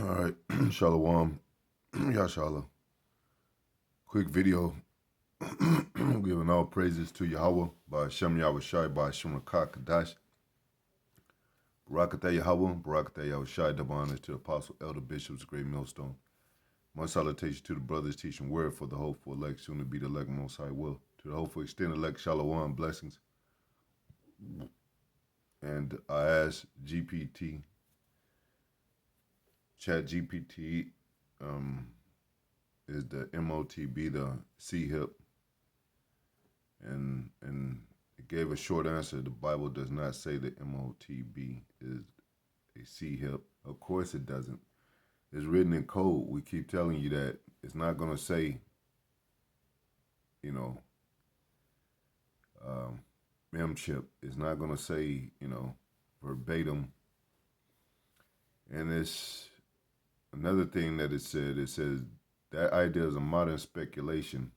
All right, Shalom. Yashala. Quick video giving all praises to Yahweh by Hashem Yahushai by Hashem Rakah Kadash. Barakatah Yahweh, Barakatah Yahushai, double honors to the Apostle, Elder Bishops, Great Millstone. Much salutation to the brothers teaching word for the hopeful elect, soon to be the elect most high will. To the hopeful extended elect, Shalom, blessings. And I asked GPT, Chat GPT, is the MOTB the C-hip? And it gave a short answer. The Bible does not say that MOTB is a C-hip. Of course it doesn't. It's written in code. We keep telling you that it's not going to say, M-chip. It's not going to say, verbatim. And it's another thing that it says that idea is a modern speculation.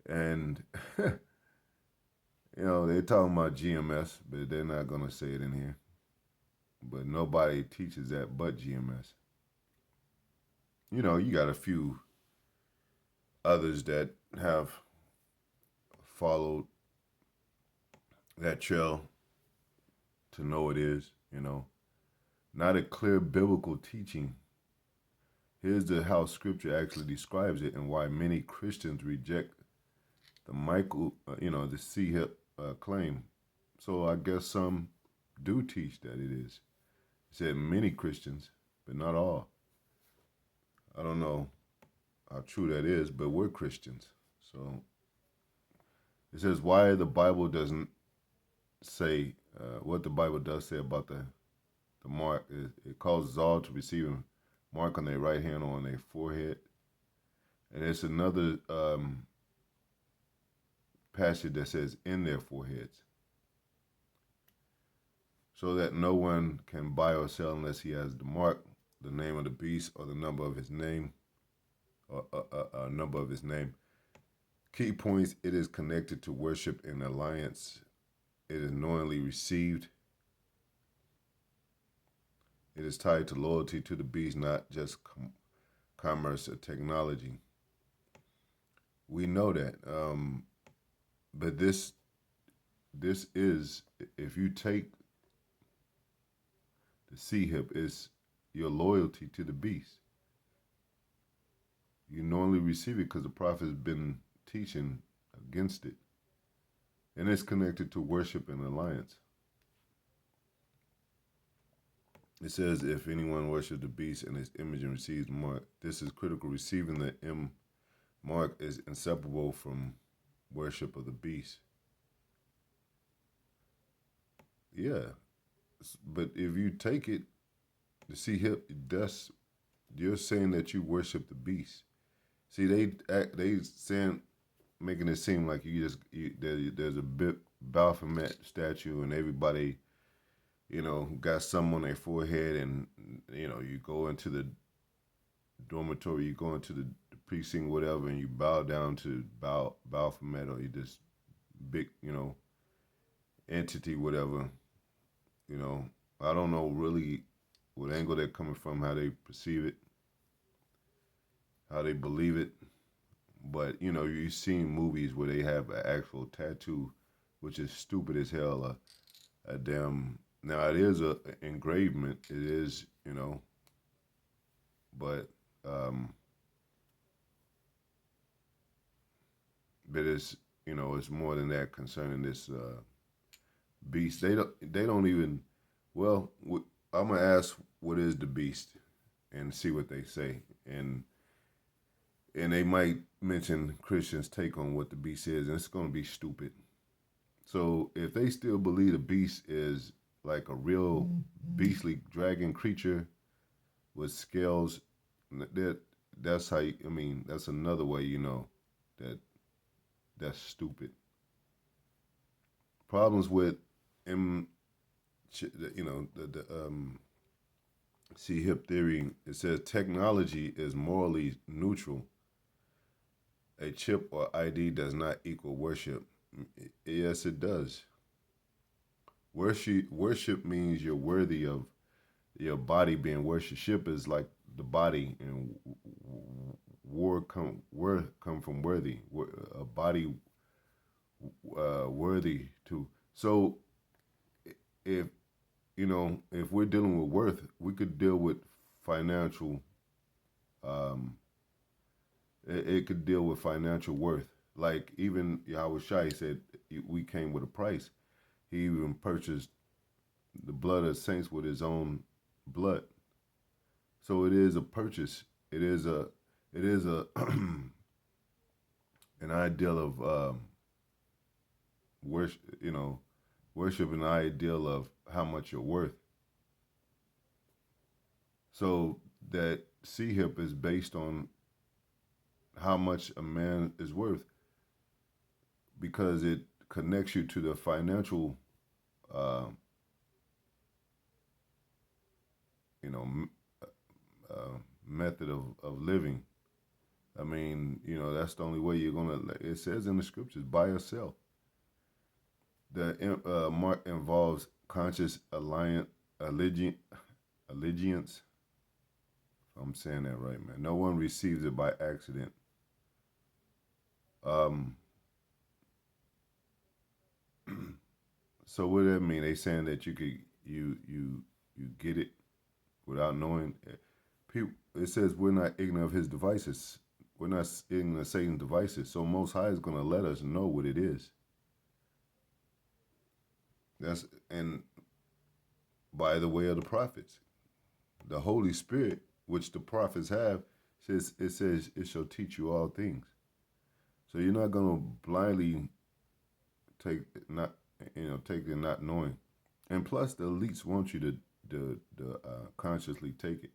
And, they're talking about GMS, but they're not going to say it in here. But nobody teaches that but GMS. You got a few others that have followed that trail to know it is, not a clear biblical teaching. Here's how scripture actually describes it and why many Christians reject the C-hip claim. So I guess some do teach that it is. It said many Christians, but not all. I don't know how true that is, but we're Christians. So it says why the Bible doesn't say what the Bible does say about the mark. It causes all to receive a mark on their right hand or on their forehead. And it's another passage that says in their foreheads, so that no one can buy or sell unless he has the mark, the name of the beast, or the number of his name, or a number of his name. Key points: it is connected to worship and alliance. It is knowingly received. It is tied to loyalty to the beast, not just commerce or technology. We know that. But this is, if you take the C-hip, is your loyalty to the beast. You knowingly receive it because the prophet has been teaching against it. And it's connected to worship and alliance. It says, if anyone worships the beast and his image and receives the mark, this is critical. Receiving the M mark is inseparable from worship of the beast. Yeah. But if you take it, the C-hip, you're saying that you worship the beast. See, they saying, making it seem like there's a big Baphomet statue and everybody, got something on their forehead, and you go into the dormitory, you go into the precinct, whatever, and you bow down to Baphomet, or you this big, entity, whatever. I don't know really what angle they're coming from, how they perceive it, how they believe it. But, you've seen movies where they have an actual tattoo, which is stupid as hell. A damn, now it is a engravement, it is, but it's, it's more than that concerning this beast. They don't even, well, I'm going to ask what is the beast and see what they say. And they might mention Christians' take on what the beast is, and it's going to be stupid. So if they still believe the beast is like a real beastly dragon creature with scales, that's how that's another way that that's stupid. Problems with the C-hip theory. It says technology is morally neutral. A chip or ID does not equal worship. Yes, it does. Worship means you're worthy of your body being worshipped. Ship is like the body, and word come from worthy, a body worthy to. So if if we're dealing with worth, we could deal with financial. Um, it could deal with financial worth. Like even Yahweh Shai said, we came with a price. He even purchased the blood of saints with his own blood. So it is a purchase. It is a an ideal of worship. Worship an ideal of how much you're worth. So that C hip is based on how much a man is worth because it connects you to the financial, uh, you know, method of living. I mean, that's the only way you're gonna. It says in the scriptures, buy or sell. The mark involves conscious allegiance. Allegiance. If I'm saying that right, man. No one receives it by accident. Um, so what does that mean? They saying that you could you get it without knowing. People, it says we're not ignorant of his devices. We're not ignorant of Satan's devices. So Most High is going to let us know what it is. And by the way of the prophets, the Holy Spirit, which the prophets have, says it shall teach you all things. So you're not going to blindly take it not knowing. And plus, the elites want you to consciously take it.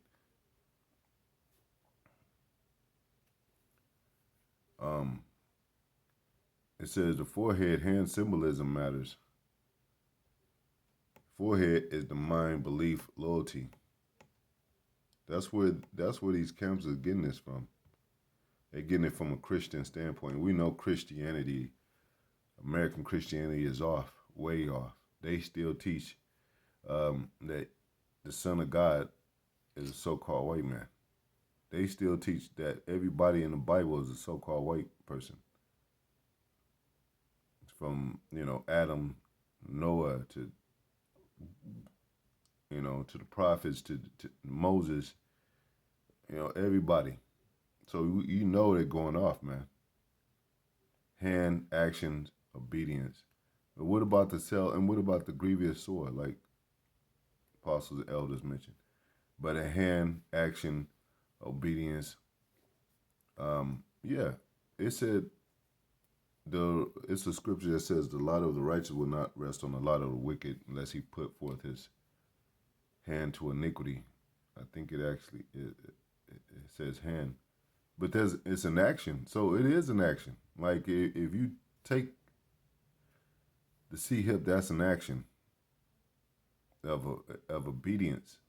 Um, it says the forehead hand symbolism matters. Forehead is the mind, belief, loyalty. That's where these camps are getting this from. They're getting it from a Christian standpoint. We know Christianity, American Christianity is off, way off. They still teach that the Son of God is a so-called white man. They still teach that everybody in the Bible is a so-called white person. From Adam, Noah to the prophets to Moses, everybody. So they're going off, man. Hand, actions, obedience. But what about the cell and what about the grievous sword, like apostles and elders mentioned? But a hand, action, obedience. Yeah, it said it's a scripture that says the lot of the righteous will not rest on the lot of the wicked unless he put forth his hand to iniquity. I think it says hand, but it's an action, so it is an action. Like if you take the C hip, that's an action of obedience,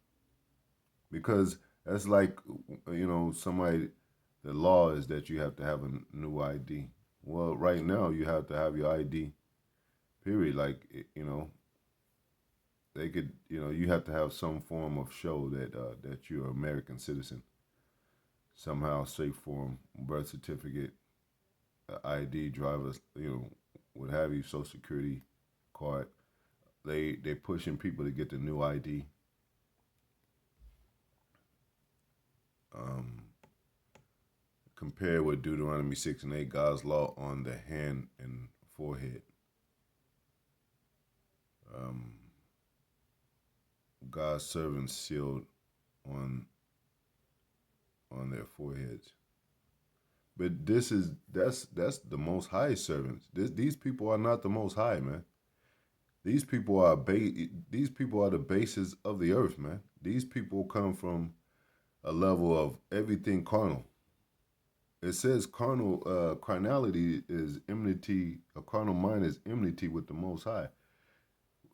because that's like somebody. The law is that you have to have a new ID. Well, right now you have to have your ID. Period. Like they could you have to have some form of show that you're an American citizen. Somehow, safe form, birth certificate, ID, driver's, what have you, social security card. They pushing people to get the new ID. Um, Compared with Deuteronomy 6 and 8, God's law on the hand and forehead. Um, God's servants sealed on their foreheads. But that's the Most High servants. These people are not the Most High, man. These people are the basis of the earth, man. These people come from a level of everything carnal. It says carnality is enmity. A carnal mind is enmity with the Most High.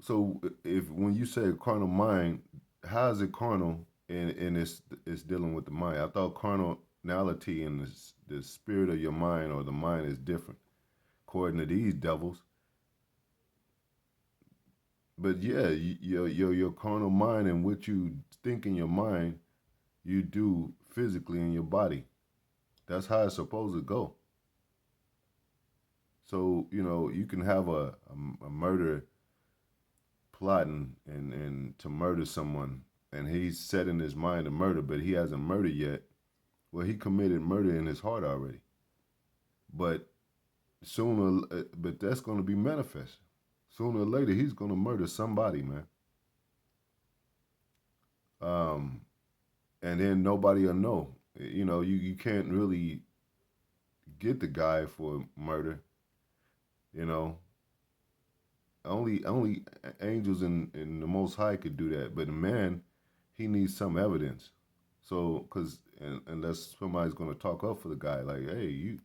So if when you say carnal mind, how is it carnal and it's dealing with the mind? I thought carnality and the spirit of your mind or the mind is different. According to these devils, but yeah, your carnal mind and what you think in your mind, you do physically in your body. That's how it's supposed to go. So you can have a murder plotting and to murder someone, and he's set in his mind to murder, but he hasn't murdered yet. Well, he committed murder in his heart already, but but that's going to be manifest. Sooner or later, he's going to murder somebody, man. Um, and then nobody will know. You can't really get the guy for murder. You know, only angels and the Most High could do that. But a man, he needs some evidence. So, unless somebody's going to talk up for the guy, like, hey,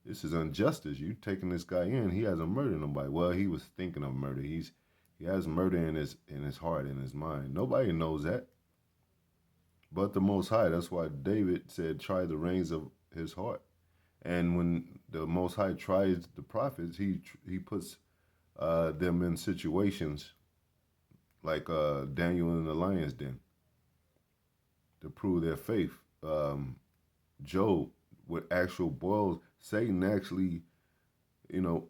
this is injustice. You taking this guy in? He hasn't murdered nobody. Well, he was thinking of murder. He has murder in his heart, in his mind. Nobody knows that, but the Most High. That's why David said, "Try the reins of his heart." And when the Most High tries the prophets, he puts them in situations like Daniel in the lion's den to prove their faith. Job with actual boils. Satan actually, you know,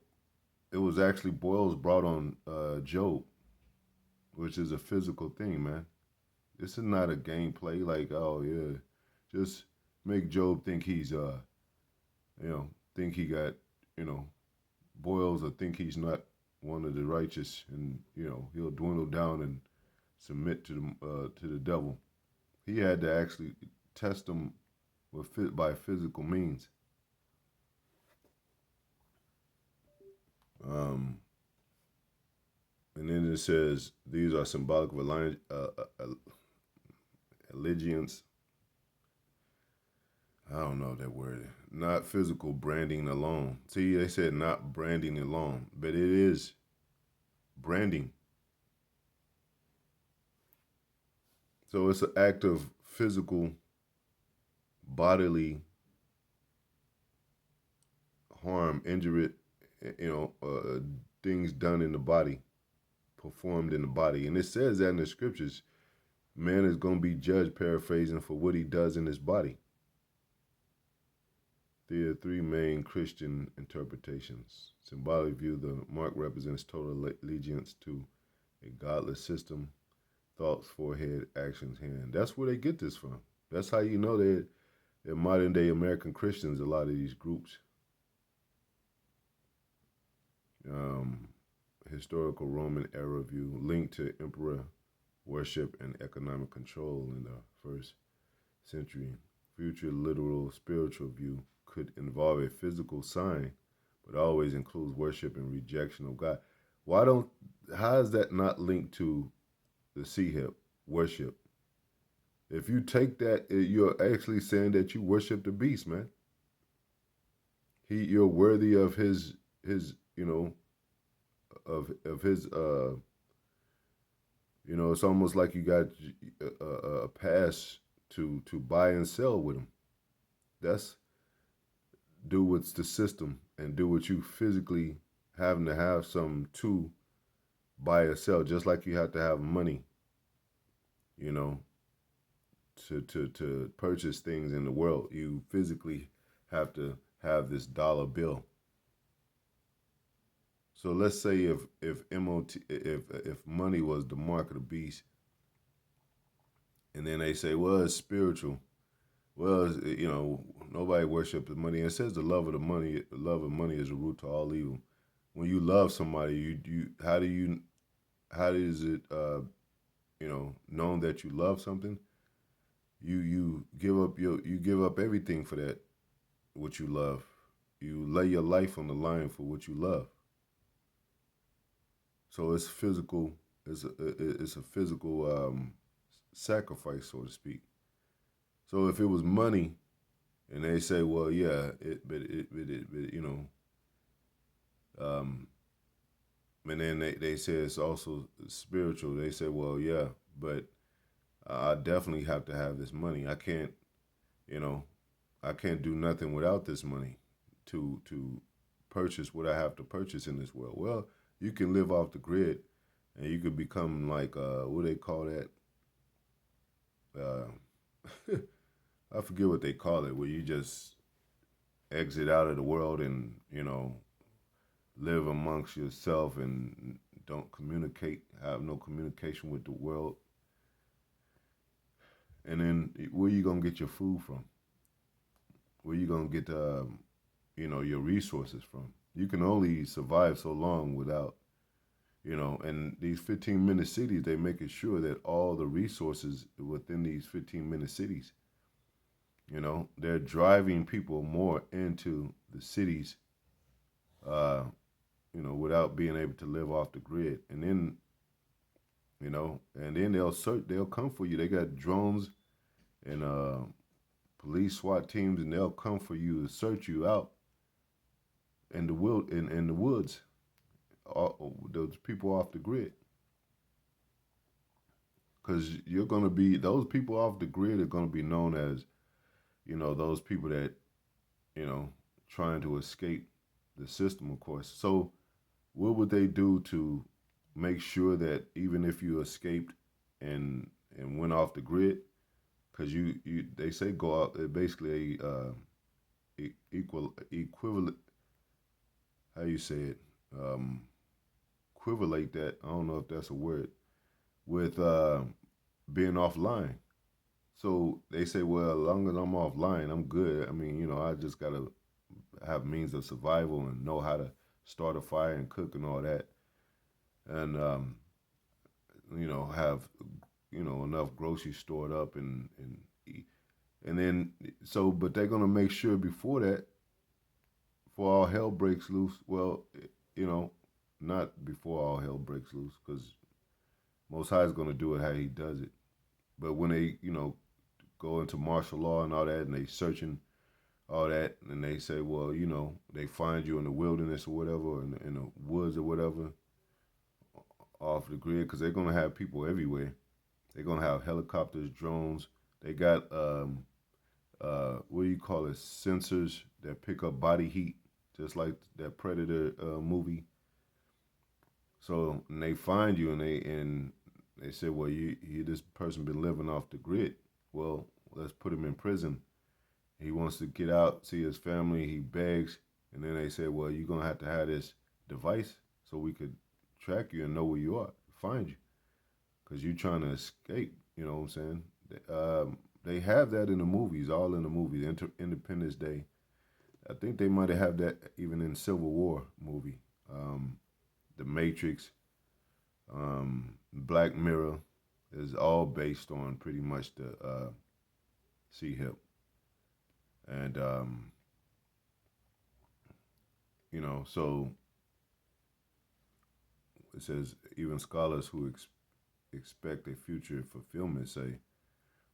it was actually boils brought on Job, which is a physical thing, man. This is not a gameplay like, oh yeah, just make Job think he's think he got, you know, boils or think he's not one of the righteous, and he'll dwindle down and submit to the devil. He had to actually test him by physical means. Um, and then it says these are symbolic of allegiance. I don't know that word. Not physical branding alone. See, they said not branding alone, but it is branding. So it's an act of physical, bodily harm, injury, things done in the body, performed in the body. And it says that in the scriptures, man is going to be judged, paraphrasing, for what he does in his body. There are three main Christian interpretations. Symbolic view, the mark represents total allegiance to a godless system, thoughts, forehead, actions, hand. That's where they get this from. That's how you know they're modern day American Christians, a lot of these groups. Um, Historical Roman era view linked to emperor worship and economic control in the first century. Future literal spiritual view could involve a physical sign, but always includes worship and rejection of God. Why don't? How is that not linked to the sea hip worship? If you take that, you're actually saying that you worship the beast, man. You're worthy of his of his it's almost like you got a pass to buy and sell with him. That's do what's the system and do what you physically having to have some to buy or sell, just like you have to have money, you know, to purchase things in the world. You physically have to have this dollar bill. So let's say if money was the mark of the beast, and then they say, well, it's spiritual. Well, nobody worships the money. It says the love of money is the root to all evil. When you love somebody, how does it known that you love something? You give up everything for that what you love. You lay your life on the line for what you love. So it's physical. It's a physical sacrifice, so to speak. So if it was money, and they say, well, yeah, um, and then they say it's also spiritual. They say, well, yeah, but I definitely have to have this money. You know, I can't do nothing without this money to purchase what I have to purchase in this world. Well, you can live off the grid. and you could become like what do they call that? Uh, I forget what they call it, where you just exit out of the world and live amongst yourself and don't communicate, have no communication with the world. And then where you gonna get your food from? Where you gonna get your resources from? You can only survive so long without and these 15-minute cities, they making sure that all the resources within these 15-minute cities, they're driving people more into the cities, uh, without being able to live off the grid. And then, they'll come for you. They got drones and police SWAT teams, and they'll come for you to search you out in the woods. Those people off the grid, because you're gonna be those people off the grid are gonna be known as those people that you know trying to escape the system, of course. So what would they do to make sure that even if you escaped and went off the grid, because you they say go out basically equivalent, how you say it, um, equivalate that, I don't know if that's a word, with being offline. So they say, well, as long as I'm offline, I'm good. I mean, I just gotta have means of survival and know how to start a fire and cook and all that, and have enough groceries stored up and eat. And then but they're gonna make sure before that, before all hell breaks loose. Well, you know, not before all hell breaks loose, because Most High is gonna do it how He does it. But when they go into martial law and all that, and they searching all that, and they say, well, they find you in the wilderness or whatever, or in the woods or whatever, off the grid, because they're gonna have people everywhere. They're gonna have helicopters, drones. They got what do you call it? Sensors that pick up body heat, just like that Predator movie. So and they find you, and they say, well, this person been living off the grid. Well, let's put him in prison. He wants to get out, see his family. He begs, and then they say, well, you're gonna have to have this device so we could track you and know where you are, find you, because you're trying to escape. You know what I'm saying? They have that in the movies, all in the movies. Independence Day. I think they might have that even in Civil War movie. The Matrix, Black Mirror is all based on pretty much the C hip. And, so it says even scholars who expect a future fulfillment say,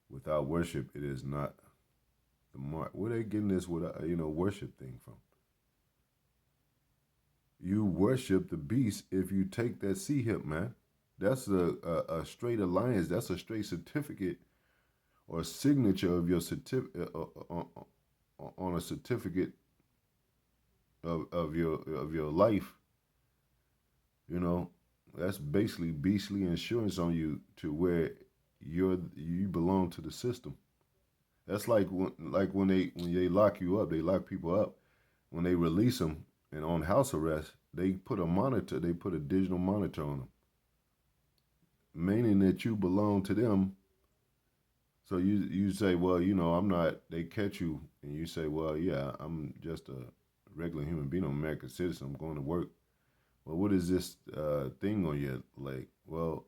without worship, it is not the mark. Where they getting this worship thing from? You worship the beast if you take that C hip, man. That's a straight alliance. That's a straight certificate or signature of your certificate on a certificate of your life. You know, that's basically beastly insurance on you to where you belong to the system. That's like when they lock you up, they lock people up. When they release them and on house arrest, they put a monitor, they put a digital monitor on them, meaning that you belong to them. So you say, well, I'm not. They catch you, and you say, well, yeah, I'm just a regular human being, I'm an American citizen. I'm going to work. Well, what is this thing on your leg? Well,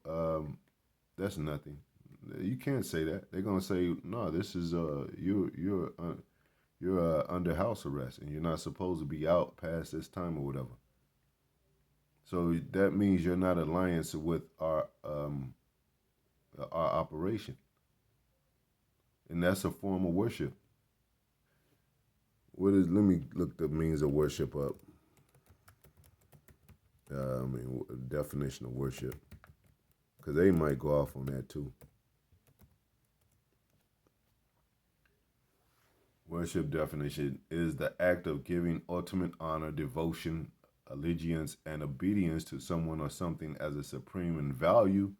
that's nothing. You can't say that. They're gonna say, no, this is you're under house arrest, and you're not supposed to be out past this time or whatever. So that means you're not alliance with our operation, and that's a form of worship. What is? Let me look the means of worship up. Definition of worship, because they might go off on that too. Worship definition is the act of giving ultimate honor, devotion, allegiance and obedience to someone or something as a supreme in value,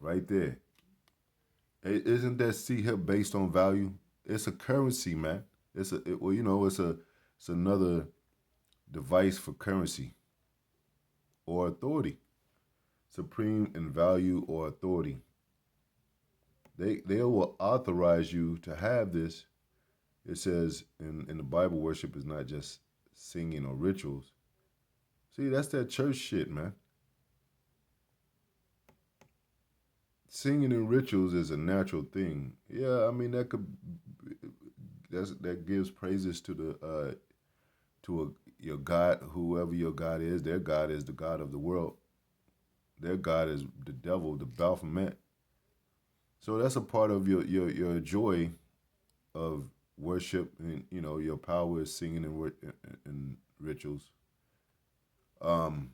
right there. Isn't that C here based on value? It's a currency, man. Well, it's another device for currency or authority, supreme in value or authority. They will authorize you to have this. It says in the Bible, worship is not just singing or rituals. See, that's that church shit, man. Singing and rituals is a natural thing. Yeah, I mean that gives praises to your God, whoever your God is. Their God is the God of the world. Their God is the devil, the Baphomet. So that's a part of your joy of worship, and your power is singing and rituals. Um,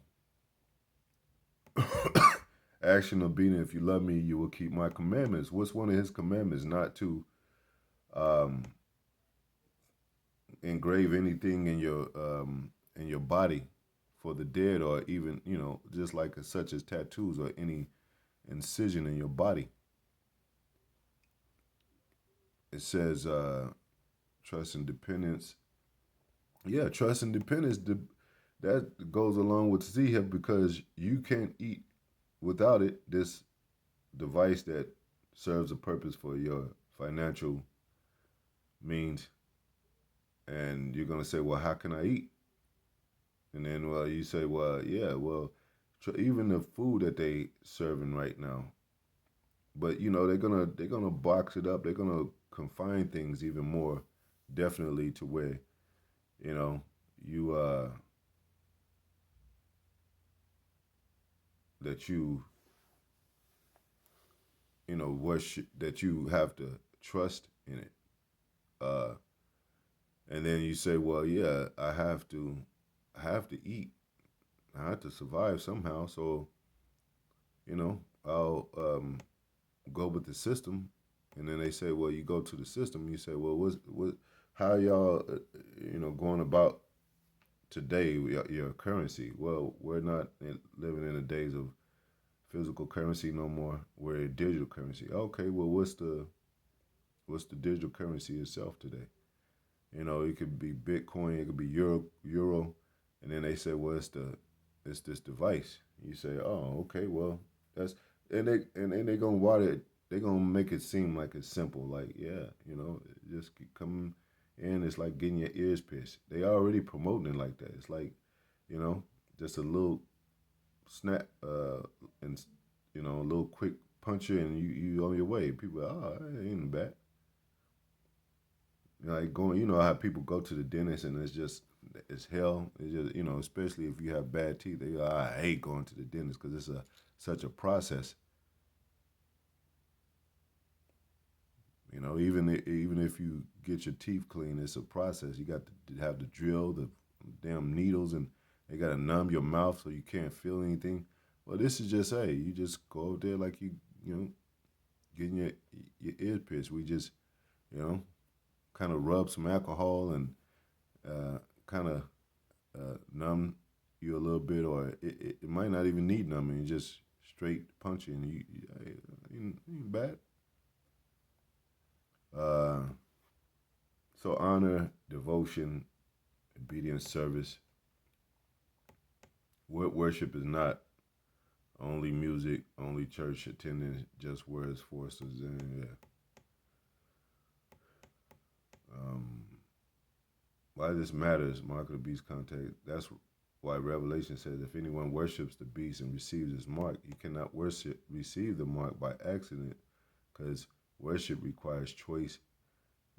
Action of being, if you love me, you will keep my commandments. What's one of his commandments? Not to um, engrave anything in your body for the dead, or even just like such as tattoos or any incision in your body. It says trust and dependence. Yeah, trust and dependence. That goes along with Z because you can't eat without it. This device that serves a purpose for your financial means, and you're gonna say, well, how can I eat? And then, well, you say, well, yeah, well, even the food that they serving right now, but they're gonna box it up. They're gonna confine things even more, definitely to where you know you that worship, that you have to trust in it. Uh, and then you say, well, yeah, I have to eat. I have to survive somehow. So I'll go with the system. And then they say, well, you go to the system. You say, well, how y'all, going about today your currency? Well, we're not living in the days of physical currency no more. We're in digital currency. Okay, well, what's the digital currency itself today? It could be Bitcoin, it could be euro, and then they say, well, it's this device. You say, oh, okay, well, that's and they gonna water it. They gonna make it seem like it's simple, like yeah, just keep coming in. It's like getting your ears pierced. They already promoting it like that. It's like, you know, just a little snap, and a little quick puncher, and you on your way. People, oh, it ain't bad. Like going, how people go to the dentist and it's hell. It's just especially if you have bad teeth. They go, I hate going to the dentist because it's such a process. Even if you get your teeth clean, it's a process. You got to have the drill, the damn needles, and they got to numb your mouth so you can't feel anything. Well, this is just hey, you just go out there like you know getting your ears pierced. We just you know kind of rub some alcohol and kind of numb you a little bit, or it might not even need numbing. Just straight punching. You bad. Uh, so honor, devotion, obedience, service. Worship is not only music, only church attendance, just words, forces, and yeah. Um, why this matters, mark of the beast context. That's why Revelation says, if anyone worships the beast and receives his mark, you cannot receive the mark by accident, because worship requires choice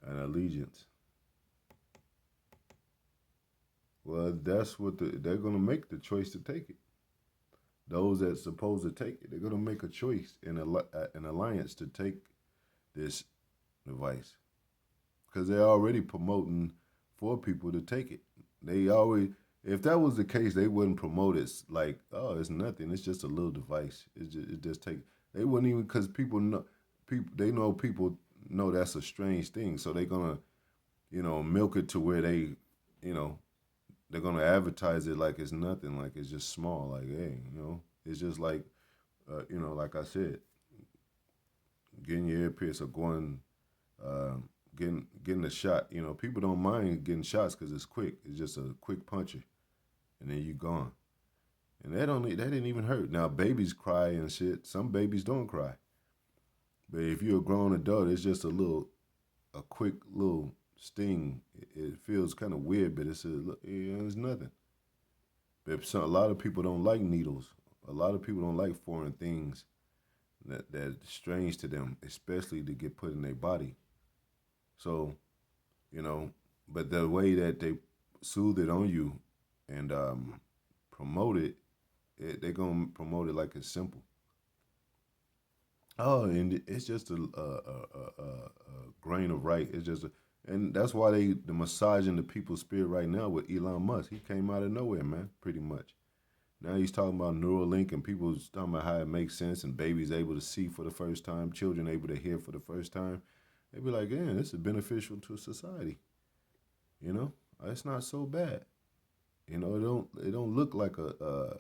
and allegiance. Well, that's what they're going to make the choice to take it. Those that's supposed to take it, they're going to make a choice in an alliance to take this device, because they're already promoting for people to take it. They always, if that was the case, they wouldn't promote it like, oh, it's nothing. It's just a little device. It just take. They wouldn't even, because people know that's a strange thing, so they're gonna milk it to where they you know they're gonna advertise it like it's nothing, like it's just small. Like, hey, it's just like, like I said, getting your ear pierced or going, uh, getting a shot. People don't mind getting shots because it's quick. It's just a quick puncher, and then you gone. And that didn't even hurt. Now babies cry and shit. Some babies don't cry, but if you're a grown adult, it's just a quick little sting. It feels kind of weird, but it's nothing. But a lot of people don't like needles. A lot of people don't like foreign things that's strange to them, especially to get put in their body. So, you know, but the way that they soothe it on you and promote they're gonna promote it like it's simple. Oh, and it's just a grain of right. It's just, and that's why the massaging the people's spirit right now with Elon Musk. He came out of nowhere, man, pretty much. Now he's talking about Neuralink and people's talking about how it makes sense and babies able to see for the first time, children able to hear for the first time. They be like, yeah, this is beneficial to society. You know, it's not so bad. It don't look like the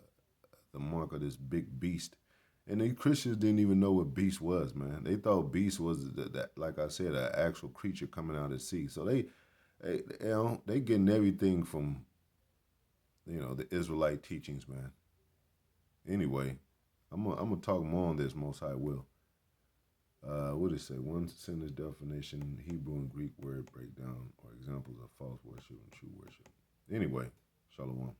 mark of this big beast. And the Christians didn't even know what beast was, man. They thought beast was that, like I said, an actual creature coming out of the sea. So they getting everything from the Israelite teachings, man. Anyway, I'm gonna talk more on this. Most High will. What did it say? One sentence definition, Hebrew and Greek word breakdown, or examples of false worship and true worship. Anyway, Shalom.